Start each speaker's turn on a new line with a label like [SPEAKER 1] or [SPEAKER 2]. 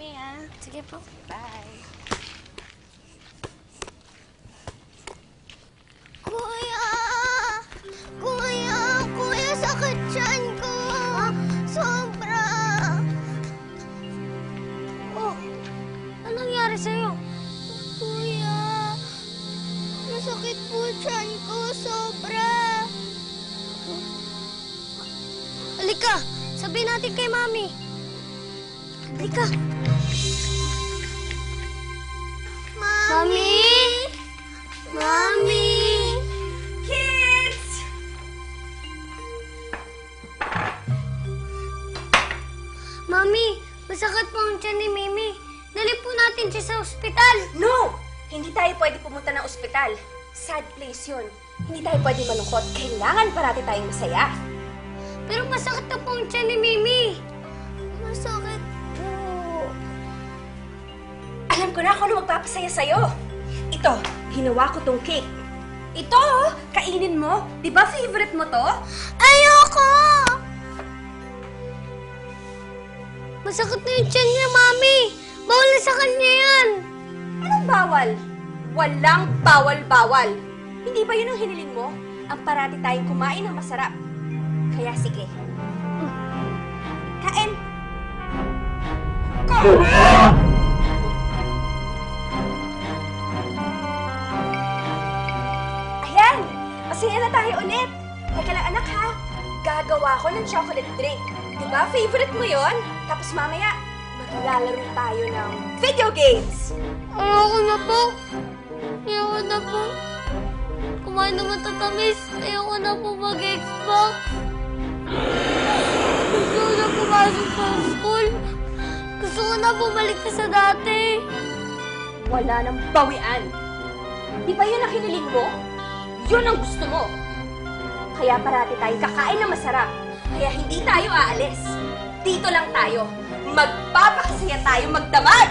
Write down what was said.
[SPEAKER 1] Mia, sige po. Bye.
[SPEAKER 2] Kuya! Kuya! Kuya, sakit tiyan ko! Sobra!
[SPEAKER 1] Oh, anong nangyari sa'yo?
[SPEAKER 2] Kuya! Masakit po tiyan ko, sobra!
[SPEAKER 1] Halika, sabihin natin kay Mami. Halika.
[SPEAKER 2] Mami! Mami!
[SPEAKER 1] Kids! Mami, masakit po ang tiyan ni Mimi. Dali po natin siya sa ospital.
[SPEAKER 3] No! Hindi tayo pwede pumunta ng ospital. Sad place yun. Hindi tayo pwede malungkot. Kailangan parati tayong masaya.
[SPEAKER 1] Pero masakit na po ang tiyan ni Mimi.
[SPEAKER 2] Masakit po.
[SPEAKER 3] Alam ko na kung ano magpapasaya sa'yo. Ito, ginawa ko tong cake. Ito, kainin mo. Di ba favorite mo to?
[SPEAKER 2] Ayoko!
[SPEAKER 1] Masakit na yung tiyan niya, Mami. Bawal na sa kanya yan.
[SPEAKER 3] Anong bawal? Walang bawal-bawal. Hindi ba yun ang hiniling mo? Ang parati tayong kumain ng masarap. Kaya sige. Kain! Ayan! Masaya na tayo ulit. Teka lang anak ha. Gagawa ko ng chocolate drink. Diba favorite mo yon? Tapos mamaya, maglalaro tayo ng video games.
[SPEAKER 1] Ayoko na po. Ayoko na po. Kumain naman tatamis. Ayoko na po mag-Xbox. Gusto ko na pumasok sa school. Gusto ko na bumalik na sa dati.
[SPEAKER 3] Wala nang bawian. Di ba yun ang hiniling mo? Yun ang gusto mo. Kaya parati tayo kakain na masarap. Kaya hindi tayo aalis. Dito lang tayo. Magpapakasaya tayo magdamag!